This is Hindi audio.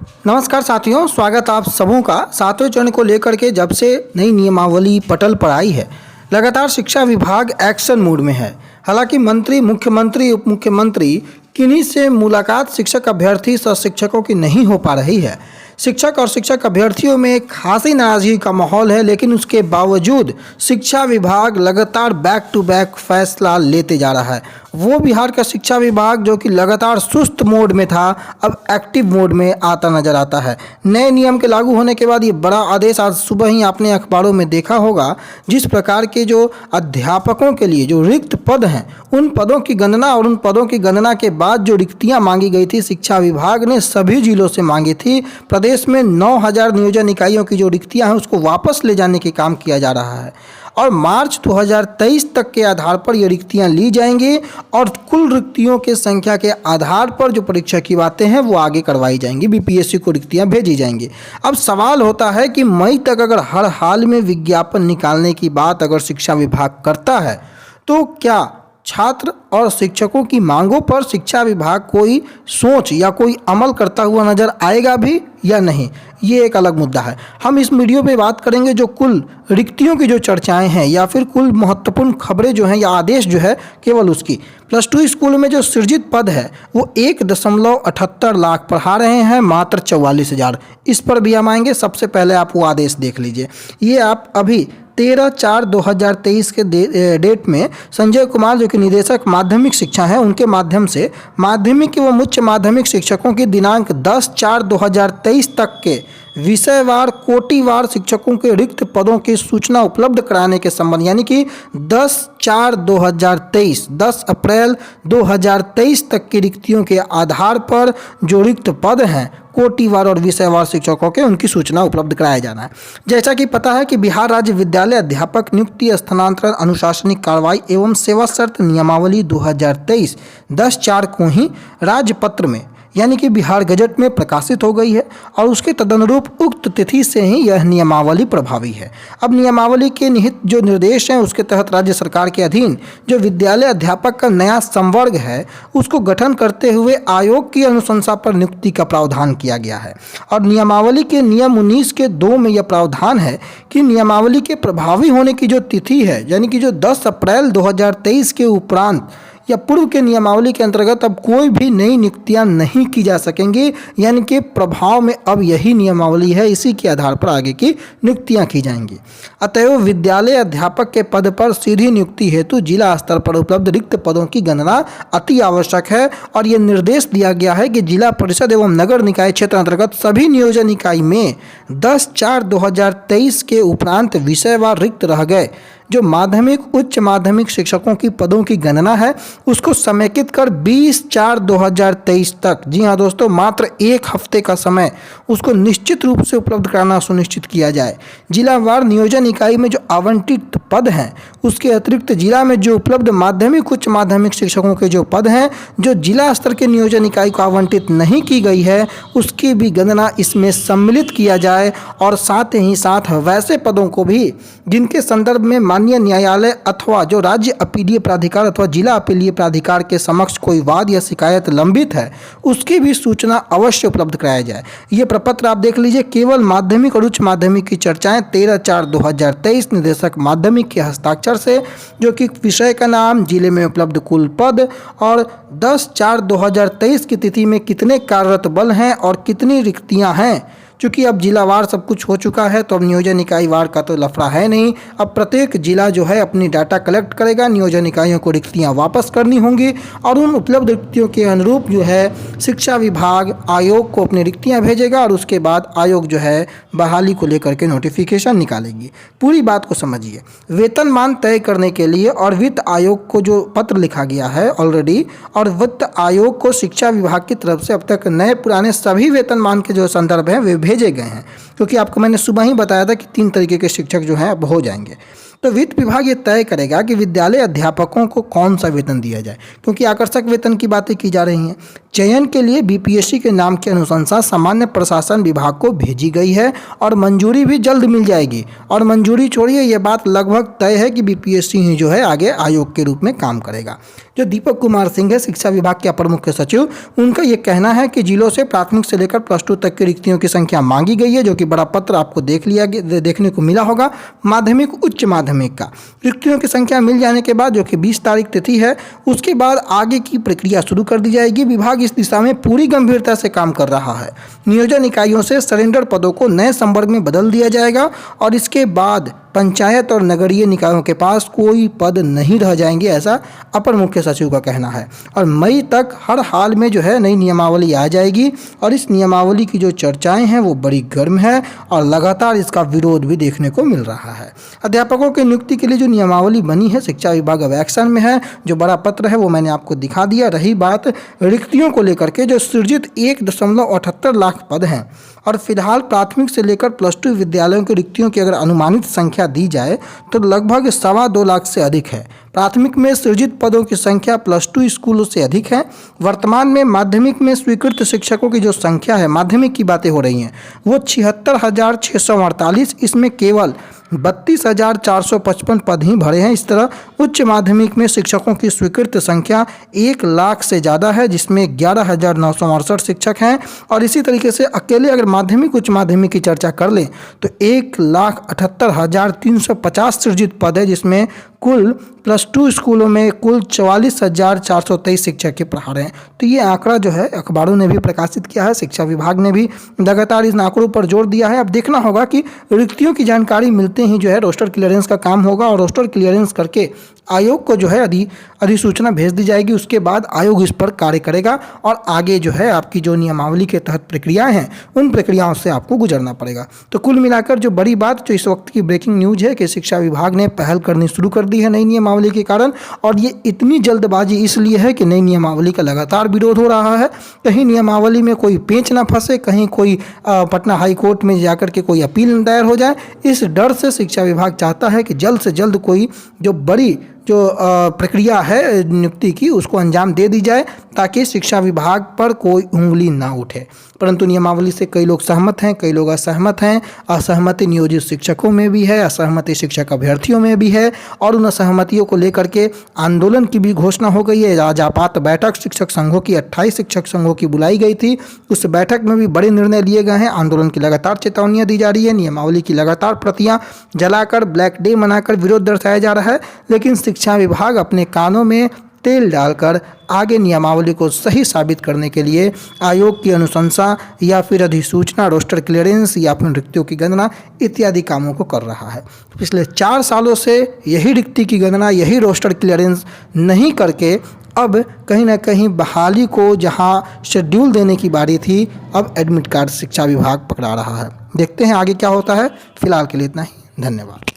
नमस्कार साथियों, स्वागत आप सबों का। सातवें चरण को लेकर के जब से नई नियमावली पटल पर आई है, लगातार शिक्षा विभाग एक्शन मोड में है। हालांकि मंत्री, मुख्यमंत्री, उप मुख्यमंत्री किन्हीं से मुलाकात शिक्षक अभ्यर्थी व शिक्षकों की नहीं हो पा रही है। शिक्षक और शिक्षक अभ्यर्थियों में एक खासी नाराजगी का माहौल है, लेकिन उसके बावजूद शिक्षा विभाग लगातार बैक टू बैक फैसला लेते जा रहा है। वो बिहार का शिक्षा विभाग जो कि लगातार सुस्त मोड में था, अब एक्टिव मोड में आता नजर आता है। नए नियम के लागू होने के बाद ये बड़ा आदेश आज सुबह ही आपने अखबारों में देखा होगा। जिस प्रकार के जो अध्यापकों के लिए जो रिक्त पद हैं, उन पदों की गणना और उन पदों की गणना के बाद जो रिक्तियां मांगी गई थी, शिक्षा विभाग ने सभी जिलों से मांगी थी। प्रदेश में 9,000 नियोजन इकाइयों की जो रिक्तियां हैं, उसको वापस ले जाने के काम किया जा रहा है और मार्च 2023 तक के आधार पर ये रिक्तियां ली जाएंगी और कुल रिक्तियों के संख्या के आधार पर जो परीक्षा की बातें हैं वो आगे करवाई जाएंगी, बीपीएससी को रिक्तियां भेजी जाएंगी। अब सवाल होता है कि मई तक अगर हर हाल में विज्ञापन निकालने की बात अगर शिक्षा विभाग करता है, तो क्या छात्र और शिक्षकों की मांगों पर शिक्षा विभाग कोई सोच या कोई अमल करता हुआ नजर आएगा भी या नहीं, ये एक अलग मुद्दा है। हम इस वीडियो पे बात करेंगे जो कुल रिक्तियों की जो चर्चाएं हैं या फिर कुल महत्वपूर्ण खबरें जो हैं या आदेश जो है केवल उसकी। +2 स्कूल में जो सृजित पद है वो 1.78 लाख पढ़ा रहे हैं, मात्र 44,000। इस पर भी हम आएंगे। सबसे पहले आप वो आदेश देख लीजिए। ये आप अभी 13/4/2023 के डेट में संजय कुमार जो कि निदेशक माध्यमिक शिक्षा हैं, उनके माध्यम से माध्यमिक एवं उच्च माध्यमिक शिक्षकों की दिनांक 10/4/2023 तक के विषयवार कोटिवार शिक्षकों के रिक्त पदों की सूचना उपलब्ध कराने के संबंध, यानी कि 10/4/2023 10 अप्रैल 2023 तक की रिक्तियों के आधार पर जो रिक्त पद हैं कोटिवार और विषयवार शिक्षकों के, उनकी सूचना उपलब्ध कराया जाना है। जैसा कि पता है कि बिहार राज्य विद्यालय अध्यापक नियुक्ति, स्थानांतरण, अनुशासनिक कार्रवाई एवं सेवा शर्त नियमावली 2023 10/4 को ही राजपत्र में यानी कि बिहार गजट में प्रकाशित हो गई है और उसके तदनुरूप उक्त तिथि से ही यह नियमावली प्रभावी है। अब नियमावली के निहित जो निर्देश हैं, उसके तहत राज्य सरकार के अधीन जो विद्यालय अध्यापक का नया संवर्ग है, उसको गठन करते हुए आयोग की अनुशंसा पर नियुक्ति का प्रावधान किया गया है। और नियमावली के नियम 19 के 2 में यह प्रावधान है कि नियमावली के प्रभावी होने की जो तिथि है, यानी कि जो 10 अप्रैल 2023 के उपरांत या पूर्व के नियमावली के अंतर्गत अब कोई भी नई नियुक्तियां नहीं की जा सकेंगी, यानी कि प्रभाव में अब यही नियमावली है, इसी के आधार पर आगे की नियुक्तियां की जाएंगी। अतएव विद्यालय अध्यापक के पद पर सीधी नियुक्ति हेतु जिला स्तर पर उपलब्ध रिक्त पदों की गणना अति आवश्यक है और यह निर्देश दिया गया है कि जिला परिषद एवं नगर निकाय क्षेत्र अंतर्गत सभी नियोजन इकाई में 10/4/2023 के उपरांत विषयवार रिक्त रह गए जो माध्यमिक, उच्च माध्यमिक शिक्षकों की पदों की गणना है, उसको समेकित कर 20/4/2023 तक, जी हाँ दोस्तों, मात्र 1 हफ्ते का समय उसको निश्चित रूप से उपलब्ध कराना सुनिश्चित किया जाए। जिलावार नियोजन इकाई में जो आवंटित पद हैं, उसके अतिरिक्त जिला में जो उपलब्ध माध्यमिक, उच्च माध्यमिक शिक्षकों के जो पद हैं, जो जिला स्तर के नियोजन इकाई को आवंटित नहीं की गई है, उसकी भी गणना इसमें सम्मिलित किया जाए और साथ ही साथ वैसे पदों को भी जिनके संदर्भ में माननीय न्यायालय अथवा जो राज्य अपीलीय प्राधिकार अथवा जिला अपीलीय प्राधिकार के समक्ष कोई वाद या शिकायत लंबित है, उसकी भी सूचना अवश्य उपलब्ध कराया जाए। ये प्रपत्र आप देख लीजिए। केवल माध्यमिक और उच्च माध्यमिक की चर्चाएं 13/4/2023 निदेशक माध्यमिक के हस्ताक्षर से, जो कि विषय का नाम, जिले में उपलब्ध कुल पद और 10/4/2023 की तिथि में कितने कार्यरत बल हैं और कितनी रिक्तियां हैं। चूँकि अब जिलावार सब कुछ हो चुका है, तो अब नियोजन इकाई वार का तो लफड़ा है नहीं। अब प्रत्येक जिला जो है अपनी डाटा कलेक्ट करेगा, नियोजन इकाइयों को रिक्तियां वापस करनी होंगी और उन उपलब्ध रिक्तियों के अनुरूप जो है शिक्षा विभाग आयोग को अपनी रिक्तियां भेजेगा और उसके बाद आयोग जो है बहाली को लेकर के नोटिफिकेशन निकालेगी। पूरी बात को समझिए। वेतनमान तय करने के लिए और वित्त आयोग को जो पत्र लिखा गया है ऑलरेडी, और वित्त आयोग को शिक्षा विभाग की तरफ से अब तक नए पुराने सभी वेतनमान के जो संदर्भ हैं वे भेजे गए हैं, क्योंकि आपको मैंने सुबह ही बताया था कि 3 तरीके के शिक्षक जो हैं अब हो जाएंगे। तो वित्त विभाग ये तय करेगा कि विद्यालय अध्यापकों को कौन सा वेतन दिया जाए, क्योंकि आकर्षक वेतन की बातें की जा रही हैं। चयन के लिए बीपीएससी के नाम की अनुशंसा सामान्य प्रशासन विभाग को भेजी गई है और मंजूरी भी जल्द मिल जाएगी। और मंजूरी छोड़िए, ये बात लगभग तय है कि बीपीएससी ही जो है आगे आयोग के रूप में काम करेगा। जो दीपक कुमार सिंह है, शिक्षा विभाग के अपर मुख्य सचिव, उनका ये कहना है कि जिलों से प्राथमिक से लेकर +2 तक की रिक्तियों की संख्या मांगी गई है, जो कि बड़ा पत्र आपको देखने को मिला होगा। माध्यमिक उच्च माध्यमिक का रिक्तियों की संख्या मिल जाने के बाद, जो कि 20 तारीख तिथि है, उसके बाद आगे की प्रक्रिया शुरू कर दी जाएगी। विभाग इस दिशा में पूरी गंभीरता से काम कर रहा है। नियोजन इकाइयों से सरेंडर पदों को नए संवर्ग में बदल दिया जाएगा और इसके बाद पंचायत और नगरीय निकायों के पास कोई पद नहीं रह जाएंगे, ऐसा अपर मुख्य सचिव का कहना है। और मई तक हर हाल में जो है नई नियमावली आ जाएगी और इस नियमावली की जो चर्चाएं हैं वो बड़ी गर्म है और लगातार इसका विरोध भी देखने को मिल रहा है। अध्यापकों की नियुक्ति के लिए जो नियमावली बनी है, शिक्षा विभाग अब एक्शन में है। जो बड़ा पत्र है वो मैंने आपको दिखा दिया। रही बात रिक्तियों को लेकर के, जो सृजित 1.78 लाख पद हैं और फिलहाल प्राथमिक से लेकर +2 विद्यालयों की रिक्तियों की अगर अनुमानित संख्या दी जाए तो लगभग 2.25 लाख से अधिक है। प्राथमिक में सृजित पदों की संख्या +2 स्कूलों से अधिक है। वर्तमान में माध्यमिक में स्वीकृत शिक्षकों की जो संख्या है, माध्यमिक की बातें हो रही हैं, वो 76,648, इसमें केवल 32,455 पद ही भरे हैं। इस तरह उच्च माध्यमिक में शिक्षकों की स्वीकृत संख्या 1 लाख से ज़्यादा है, जिसमें 11,968 शिक्षक हैं। और इसी तरीके से अकेले अगर माध्यमिक उच्च माध्यमिक की चर्चा कर लें तो 1,78,350 सृजित पद है, जिसमें कुल +2 स्कूलों में कुल 44,423 शिक्षक के पढ़ा रहे हैं। तो ये आंकड़ा जो है अखबारों ने भी प्रकाशित किया है, शिक्षा विभाग ने भी लगातार इन आंकड़ों पर जोर दिया है। अब देखना होगा कि रिक्तियों की जानकारी मिलते ही जो है रोस्टर क्लियरेंस का काम होगा और रोस्टर क्लियरेंस करके आयोग को जो है अधिसूचना भेज दी जाएगी। उसके बाद आयोग इस पर कार्य करेगा और आगे जो है आपकी जो नियमावली के तहत प्रक्रियाएं हैं उन प्रक्रियाओं से आपको गुजरना पड़ेगा। तो कुल मिलाकर जो बड़ी बात, जो इस वक्त की ब्रेकिंग न्यूज़ है कि शिक्षा विभाग ने पहल करनी शुरू कर दी है नई नियमावली के कारण। और ये इतनी जल्दबाजी इसलिए है कि नई नियमावली का लगातार विरोध हो रहा है। कहीं नियमावली में कोई पेंच ना फंसे, कहीं कोई पटना हाई कोर्ट में जाकर के कोई अपील दायर हो जाए, इस डर से शिक्षा विभाग चाहता है कि जल्द से जल्द कोई जो बड़ी जो प्रक्रिया है नियुक्ति की उसको अंजाम दे दी जाए, ताकि शिक्षा विभाग पर कोई उंगली ना उठे। परंतु नियमावली से कई लोग सहमत हैं, कई लोग असहमत हैं। असहमति नियोजित शिक्षकों में भी है, असहमति शिक्षक अभ्यर्थियों में भी है और उन असहमतियों को लेकर के आंदोलन की भी घोषणा हो गई है। राजापात बैठक शिक्षक संघों की 28 शिक्षक संघों की बुलाई गई थी। उस बैठक में भी बड़े निर्णय लिए गए हैं। आंदोलन की लगातार चेतावनियाँ दी जा रही है। नियमावली की लगातार प्रतियाँ जलाकर ब्लैक डे मनाकर विरोध दर्शाया जा रहा है, लेकिन शिक्षा विभाग अपने कानों में तेल डालकर आगे नियमावली को सही साबित करने के लिए आयोग की अनुशंसा या फिर अधिसूचना, रोस्टर क्लियरेंस या फिर रिक्तियों की गणना इत्यादि कामों को कर रहा है। पिछले 4 सालों से यही रिक्ति की गणना, यही रोस्टर क्लियरेंस नहीं करके अब कहीं ना कहीं बहाली को जहां शेड्यूल देने की बारी थी, अब एडमिट कार्ड शिक्षा विभाग पकड़ा रहा है। देखते हैं आगे क्या होता है। फिलहाल के लिए इतना ही। धन्यवाद।